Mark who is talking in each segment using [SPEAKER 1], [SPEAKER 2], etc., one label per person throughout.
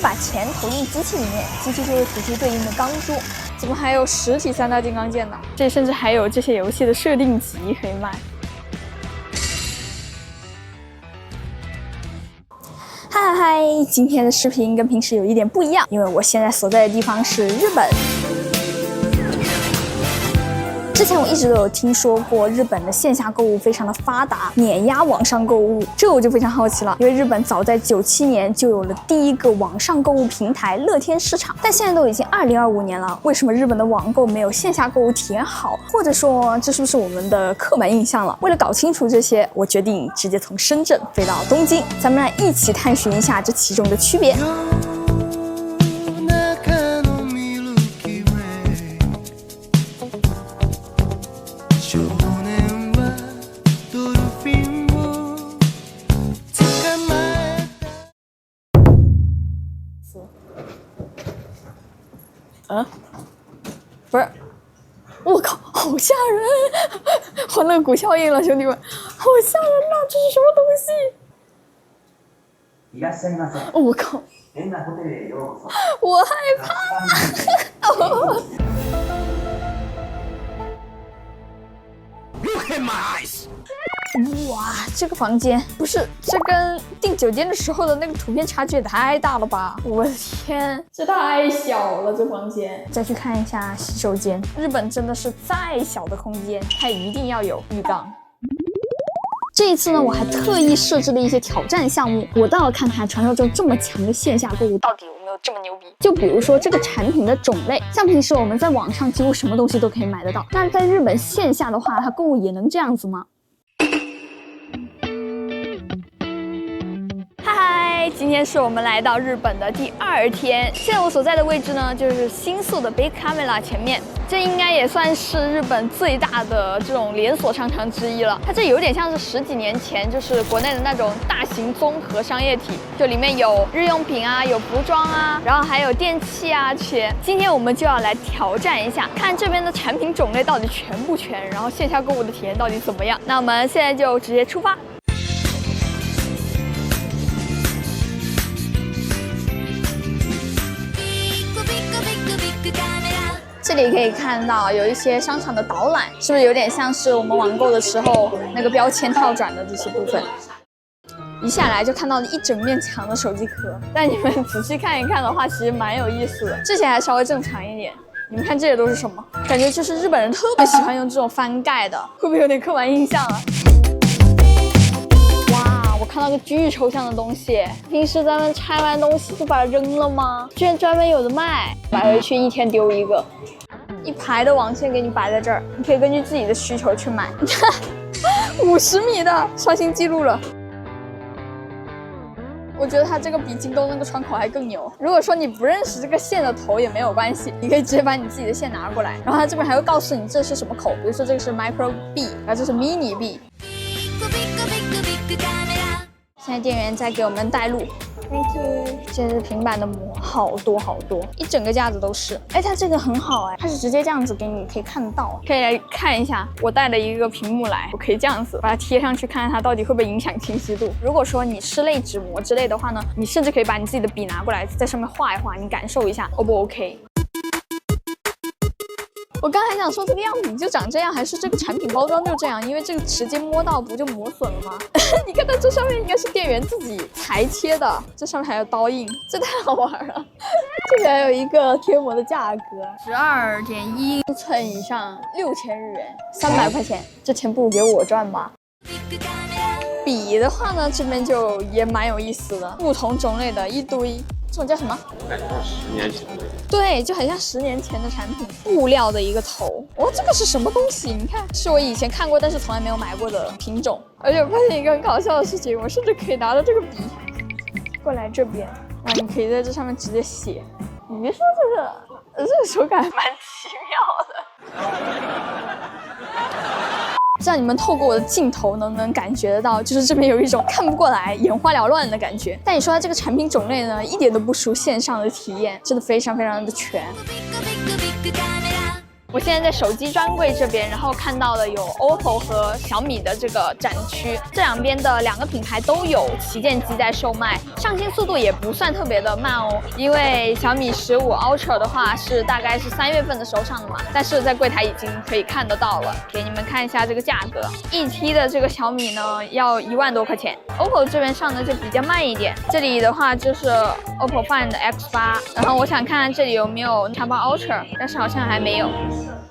[SPEAKER 1] 把钱投进机器里面，机器就会吐出对应的钢珠。怎么还有实体3大金刚剑呢？这甚至还有这些游戏的设定集可以买。嗨，今天的视频跟平时有一点不一样，因为我现在所在的地方是日本。之前我一直都有听说过日本的线下购物非常的发达，碾压网上购物，这我就非常好奇了。因为日本早在97年就有了第一个网上购物平台乐天市场，但现在都已经2025年了，为什么日本的网购没有线下购物体验好？或者说这是不是我们的刻板印象了？为了搞清楚这些，我决定直接从深圳飞到东京，咱们来一起探寻一下这其中的区别。不是，我靠，好吓人！欢乐谷效应了，兄弟们，好吓人呐！这是什么东西？我靠！我害怕。Look at my eyes！ 哇，这个房间不是这跟订酒店的时候的那个图片差距也太大了吧！我的天，这太小了，这房间。再去看一下洗手间，日本真的是再小的空间，它一定要有浴缸。这一次呢，我还特意设置了一些挑战项目，我倒要看看传说中这么强的线下购物到底有没有这么牛逼。就比如说这个产品的种类，像平时我们在网上几乎什么东西都可以买得到，但是在日本线下的话，它购物也能这样子吗？嗨，今天是我们来到日本的第2天。现在我所在的位置呢，就是新宿的 Big Camera 前面，这应该也算是日本最大的这种连锁商场之一了。它这有点像是10几年前就是国内的那种大型综合商业体，就里面有日用品啊，有服装啊，然后还有电器啊这些。今天我们就要来挑战一下，看这边的产品种类到底全不全，然后线下购物的体验到底怎么样。那我们现在就直接出发。这里可以看到有一些商场的导览，是不是有点像是我们网购的时候那个标签跳转的这些部分？一下来就看到了一整面墙的手机壳，但你们仔细看一看的话，其实蛮有意思的。这些还稍微正常一点，你们看这些都是什么？感觉就是日本人特别喜欢用这种翻盖的，会不会有点刻板印象啊？哇，我看到个巨抽象的东西，平时咱们拆完东西就把它扔了吗？居然专门有的卖，买回去1天丢一个。一排的网线给你摆在这儿，你可以根据自己的需求去买。你看，50米的刷新记录了。我觉得它这个比京东那个窗口还更牛。如果说你不认识这个线的头也没有关系，你可以直接把你自己的线拿过来，然后它这边还会告诉你这是什么口，比如说这个是 Micro B， 然后这是 Mini B。现在店员在给我们带路。Thank you。这是平板的膜，好多好多，一整个架子都是。哎，它这个很好哎，它是直接这样子给你可以看得到。可以来看一下，我带了一个屏幕来，我可以这样子把它贴上去，看看它到底会不会影响清晰度。如果说你是类纸膜之类的话呢，你甚至可以把你自己的笔拿过来，在上面画一画，你感受一下 O 不 OK。我刚才想说这个样品就长这样，还是这个产品包装就这样？因为这个直接摸到不就磨损了吗？你看它这上面应该是店员自己裁切的，这上面还有刀印，这太好玩了。这里还有一个贴膜的价格，12.1寸以上6000日元，300块钱，这钱不如给我赚吧。笔的话呢，这边就也蛮有意思的，不同种类的一堆。这种叫什么？
[SPEAKER 2] 感觉10年前的。
[SPEAKER 1] 对，就很像10年前的产品，布料的一个头。哦，这个是什么东西？你看，是我以前看过，但是从来没有买过的品种。而且我发现一个很搞笑的事情，我甚至可以拿着这个笔过来这边，然后你可以在这上面直接写。你别说这个手感蛮奇妙的。不知道你们透过我的镜头能不能感觉得到，就是这边有一种看不过来、眼花缭乱的感觉。但你说它这个产品种类呢，一点都不输线上的体验，真的非常非常的全。我现在在手机专柜这边，然后看到了有 OPPO 和小米的这个展区，这两边的2个品牌都有旗舰机在售卖，上新速度也不算特别的慢哦。因为小米15 Ultra 的话是大概是3月份的时候上的嘛，但是在柜台已经可以看得到了。给你们看一下这个价格，1T 的这个小米呢要1万多块钱 ，OPPO 这边上的就比较慢一点。这里的话就是 OPPO Find X8，然后我想看看这里有没有X8 Ultra， 但是好像还没有。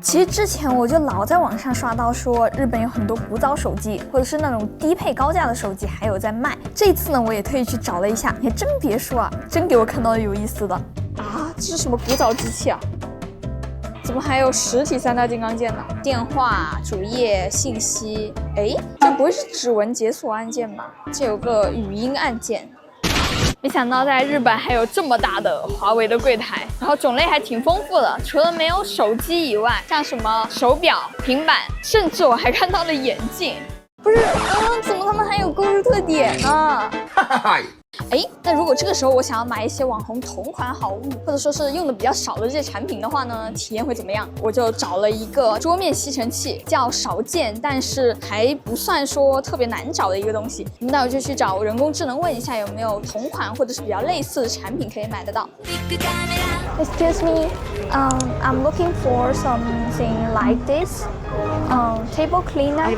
[SPEAKER 1] 其实之前我就老在网上刷到说日本有很多古早手机，或者是那种低配高价的手机还有在卖。这次呢，我也特意去找了一下，你还真别说啊，真给我看到了有意思的啊！这是什么古早机器啊？怎么还有实体3大金刚键呢？电话、主页、信息，哎，这不会是指纹解锁按键吧？这有个语音按键。没想到在日本还有这么大的华为的柜台，然后种类还挺丰富的。除了没有手机以外，像什么手表、平板，甚至我还看到了眼镜。不是，怎么他们还有购入特点呢？哎，那如果这个时候我想要买一些网红同款好物，或者说是用的比较少的这些产品的话呢，体验会怎么样？我就找了一个桌面吸尘器，较少见，但是还不算说特别难找的一个东西。那我就去找人工智能问一下有没有同款或者是比较类似的产品可以买得到。Excuse me, I'm looking for something like this, table cleaner.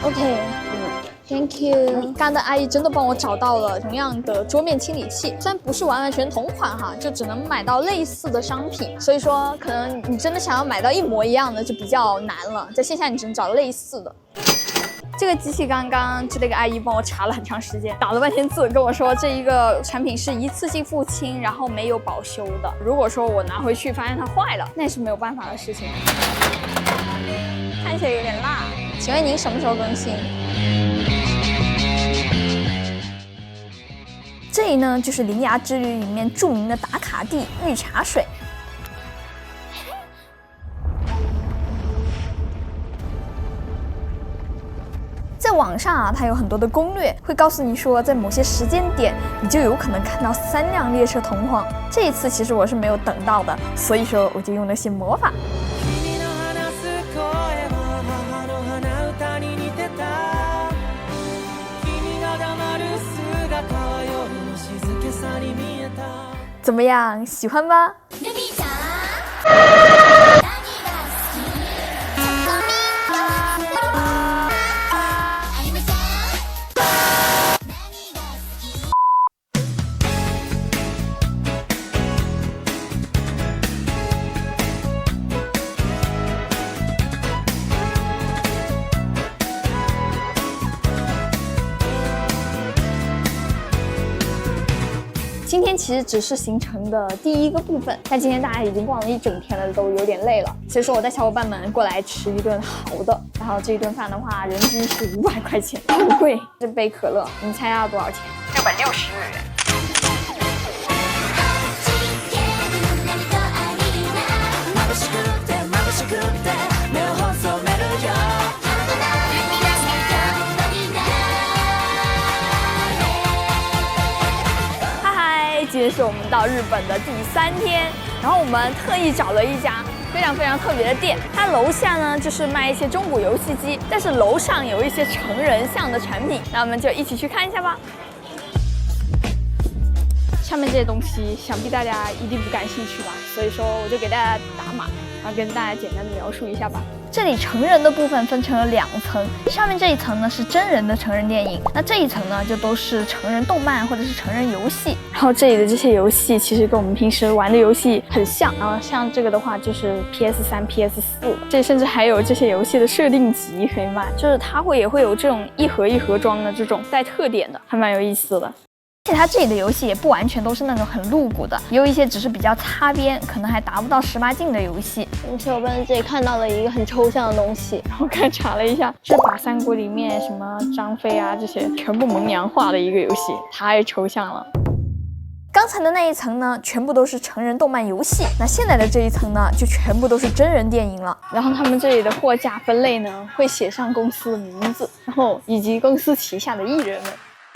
[SPEAKER 1] OK.Thank you。刚刚的阿姨真的帮我找到了同样的桌面清理器，虽然不是完完全同款哈，就只能买到类似的商品，所以说可能你真的想要买到一模一样的就比较难了，在线下你只能找类似的。这个机器刚刚就那个阿姨帮我查了很长时间，打了半天字跟我说这一个产品是一次性付清，然后没有保修的。如果说我拿回去发现它坏了，那也是没有办法的事情。看起来有点辣，请问您什么时候更新？这里呢就是《铃芽之旅》里面著名的打卡地御茶水。在网上啊，它有很多的攻略，会告诉你说，在某些时间点，你就有可能看到3辆列车同框。这一次其实我是没有等到的，所以说我就用了些魔法。怎么样，喜欢吧？今天其实只是行程的第1个部分，但今天大家已经逛了一整天了，都有点累了，所以说我带小伙伴们过来吃一顿好的。然后这一顿饭的话，人均是500块钱，不贵。这杯可乐，你猜要多少钱？660日元。今天是我们到日本的第3天，然后我们特意找了一家非常特别的店，它楼下呢就是卖一些中古游戏机，但是楼上有一些成人向的产品，那我们就一起去看一下吧。上面这些东西想必大家一定不感兴趣吧，所以说我就给大家打码，然后跟大家简单的描述一下吧。这里成人的部分分成了2层，上面这一层呢是真人的成人电影，那这一层呢就都是成人动漫或者是成人游戏。然后这里的这些游戏其实跟我们平时玩的游戏很像，然后像这个的话就是 PS3、PS4，这里甚至还有这些游戏的设定集可以卖，就是它也会有这种一盒一盒装的这种带特点的，还蛮有意思的。而且它这里的游戏也不完全都是那种很露骨的，也有一些只是比较擦边，可能还达不到18禁的游戏。小伙伴这里看到了一个很抽象的东西，然后刚查了一下，是把三国里面什么张飞啊这些全部萌娘化的一个游戏，太抽象了。刚才的那一层呢，全部都是成人动漫游戏，那现在的这一层呢，就全部都是真人电影了。然后他们这里的货架分类呢，会写上公司的名字，然后以及公司旗下的艺人们。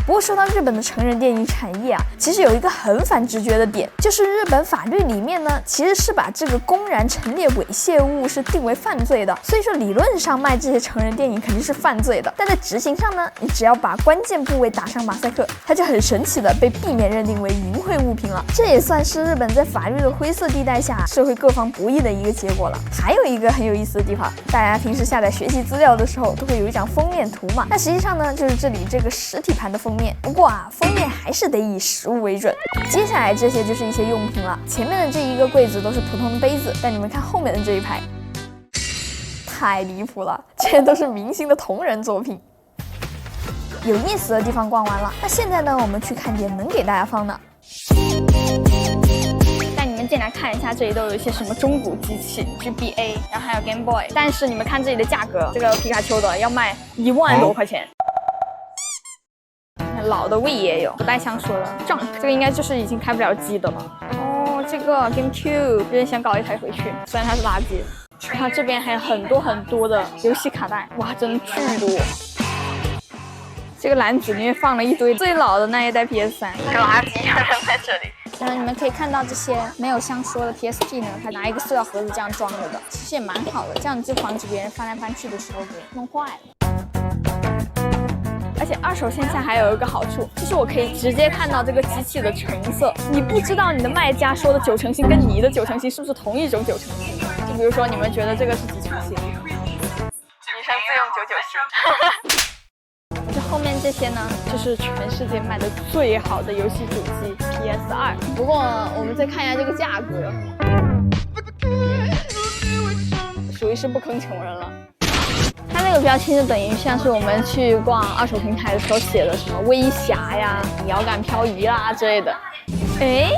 [SPEAKER 1] 不过说到日本的成人电影产业啊，其实有一个很反直觉的点，就是日本法律里面呢，其实是把这个公然陈列猥亵物是定为犯罪的。所以说理论上卖这些成人电影肯定是犯罪的，但在执行上呢，你只要把关键部位打上马赛克，它就很神奇的被避免认定为淫秽物品了。这也算是日本在法律的灰色地带下，社会各方博弈的一个结果了。还有一个很有意思的地方，大家平时下载学习资料的时候都会有一张封面图嘛，那实际上呢就是这里这个实体盘的封面，不过啊封面还是得以实物为准。接下来这些就是一些用品了，前面的这一个柜子都是普通的杯子，但你们看后面的这一排，太离谱了，这些都是明星的同人作品。有意思的地方逛完了，那现在呢我们去看点能给大家放的。带你们进来看一下，这里都有一些什么中古机器 GBA， 然后还有 Game Boy， 但是你们看这里的价格，这个皮卡丘的要卖1万多块钱。老的 Wii 也有，不带像说的 Junk， 这个应该就是已经开不了机的了。哦，这个 GameCube 有点想搞一台回去，虽然它是垃圾。然后这边还有很多的游戏卡带，哇，真的巨多。这个篮子里面放了一堆最老的那一代 PS3， 垃圾扔在这里。然后你们可以看到这些没有像说的 PSP 呢，它拿一个塑料盒子这样装着的，其实也蛮好的，这样就防止别人翻来翻去的时候给弄坏了。而且二手线下还有一个好处，就是我可以直接看到这个机器的成色，你不知道你的卖家说的9成新跟你的9成新是不是同一种9成新。就比如说你们觉得这个是几成新，女生自用997。这后面这些呢，就是全世界卖的最好的游戏主机 PS2。不过我们再看一下这个价格，属于是不坑穷人了。它那个标签就等于像是我们去逛二手平台的时候写的什么微侠呀、遥感漂移啦之类的。哎，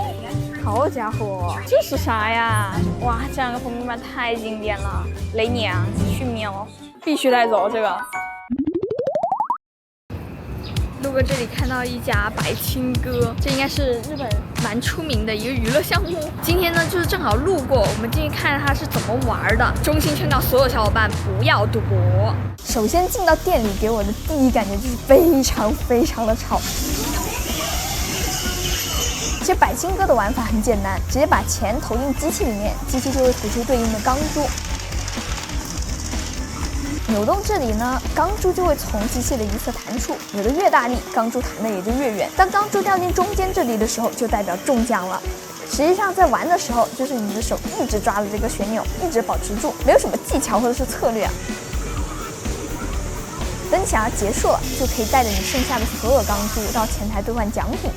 [SPEAKER 1] 好家伙，这是啥呀？哇，这样的封面版太经典了！雷娘、去喵，必须带走这个。路过这里看到一家白青哥，这应该是日本蛮出名的一个娱乐项目。今天呢就是正好路过，我们进去看他是怎么玩的。衷心劝告所有小伙伴不要赌博。首先进到店里，给我的第一感觉就是非常的吵。其实白青哥的玩法很简单，直接把钱投进机器里面，机器就会吐出对应的钢珠。扭动这里呢，钢珠就会从机器的一侧弹出，扭得越大力，钢珠弹的也就越远。当钢珠掉进中间这里的时候，就代表中奖了。实际上在玩的时候，就是你的手一直抓着这个旋钮，一直保持住，没有什么技巧或者是策略啊。等想要结束了，就可以带着你剩下的所有钢珠到前台兑换奖品。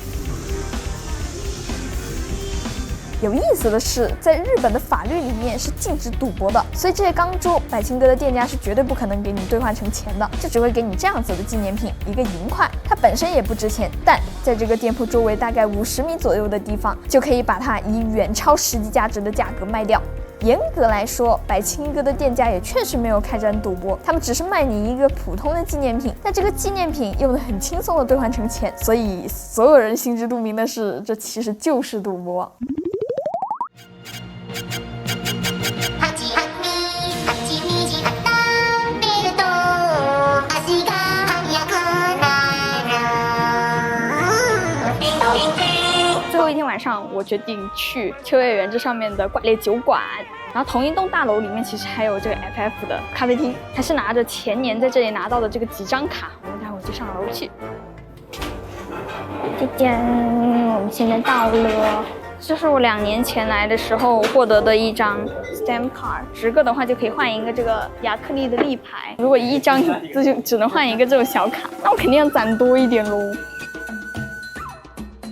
[SPEAKER 1] 有意思的是，在日本的法律里面是禁止赌博的，所以这些钢珠，百青哥的店家是绝对不可能给你兑换成钱的，就只会给你这样子的纪念品，一个银块，它本身也不值钱，但在这个店铺周围大概50米左右的地方，就可以把它以远超实际价值的价格卖掉。严格来说，百青哥的店家也确实没有开展赌博，他们只是卖你一个普通的纪念品，但这个纪念品又能很轻松的兑换成钱，所以所有人心知肚明的是，这其实就是赌博。最后一天晚上，我决定去秋叶原这上面的怪猎酒馆。然后同一栋大楼里面其实还有这个 FF 的咖啡厅，还是拿着前年在这里拿到的这个几张卡。我们待会儿就上楼去。我们现在到了。这是我2年前来的时候获得的一张 stamp card，10个的话就可以换一个这个亚克力的立牌。如果一张就只能换一个这种小卡，那我肯定要攒多一点喽。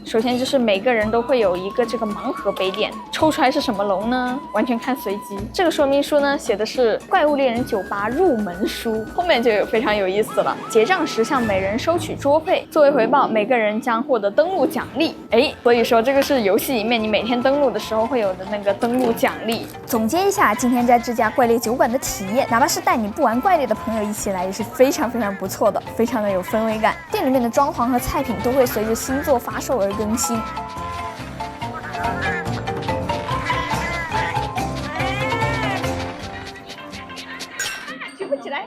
[SPEAKER 1] 首先就是每个人都会有一个这个盲盒杯垫，抽出来是什么龙呢？完全看随机。这个说明书呢写的是怪物猎人酒吧入门书，后面就有非常有意思了。结账时向每人收取桌费，作为回报，每个人将获得登录奖励。所以说这个是游戏里面你每天登录的时候会有的那个登录奖励。总结一下今天在这家怪猎酒馆的体验，哪怕是带你不玩怪猎的朋友一起来，也是非常不错的，非常的有氛围感。店里面的装潢和菜品都会随着新作发售而更新。举不起来。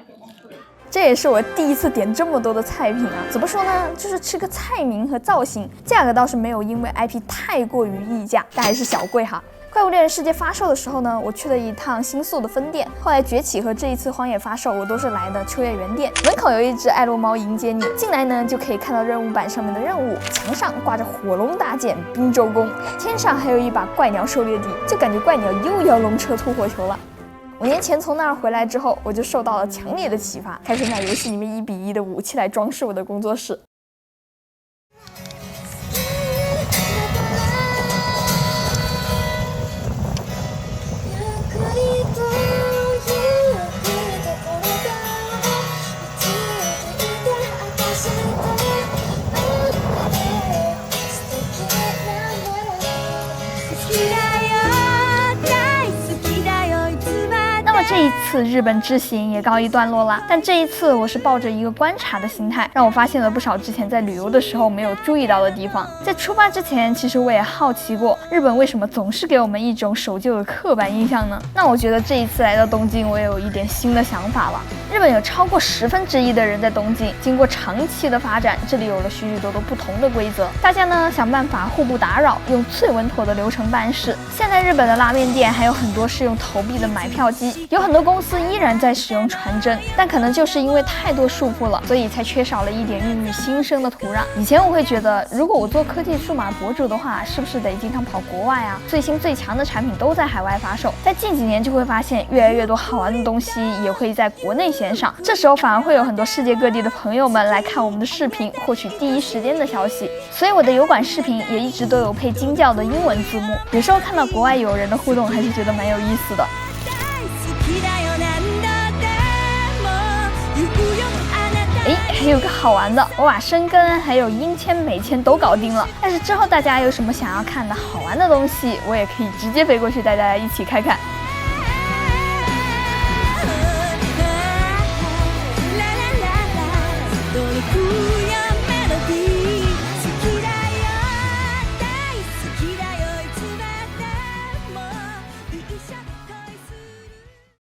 [SPEAKER 1] 这也是我第一次点这么多的菜品啊。怎么说呢，就是吃个菜名和造型，价格倒是没有因为 IP 太过于溢价，但还是小贵哈。怪物猎人世界发售的时候呢，我去了一趟新宿的分店，后来崛起和这一次荒野发售，我都是来的秋叶原店。门口有一只爱洛猫迎接你，进来呢就可以看到任务板上面的任务，墙上挂着火龙大剑滨州弓，天上还有一把怪鸟狩猎笛，就感觉怪鸟又要龙车吐火球了。5年前从那儿回来之后，我就受到了强烈的启发，开始买游戏里面1:1的武器来装饰我的工作室。这一次日本之行也告一段落了，但这一次我是抱着一个观察的心态，让我发现了不少之前在旅游的时候没有注意到的地方。在出发之前，其实我也好奇过，日本为什么总是给我们一种守旧的刻板印象呢？那我觉得这一次来到东京，我也有一点新的想法了。日本有超过1/10的人在东京，经过长期的发展，这里有了许许多多不同的规则，大家呢想办法互不打扰，用最稳妥的流程办事。现在日本的拉面店还有很多是用投币的买票机，有很多公司依然在使用传真，但可能就是因为太多束缚了，所以才缺少了一点孕育新生的土壤。以前我会觉得，如果我做科技数码博主的话，是不是得经常跑国外啊？最新最强的产品都在海外发售。在近几年就会发现，越来越多好玩的东西也会在国内线上，这时候反而会有很多世界各地的朋友们来看我们的视频，获取第一时间的消息。所以我的油管视频也一直都有配惊叫的英文字幕，有时候看到国外友人的互动，还是觉得蛮有意思的。还有个好玩的，我把申根还有英签美签都搞定了，但是之后大家有什么想要看的好玩的东西，我也可以直接飞过去带大家一起看看。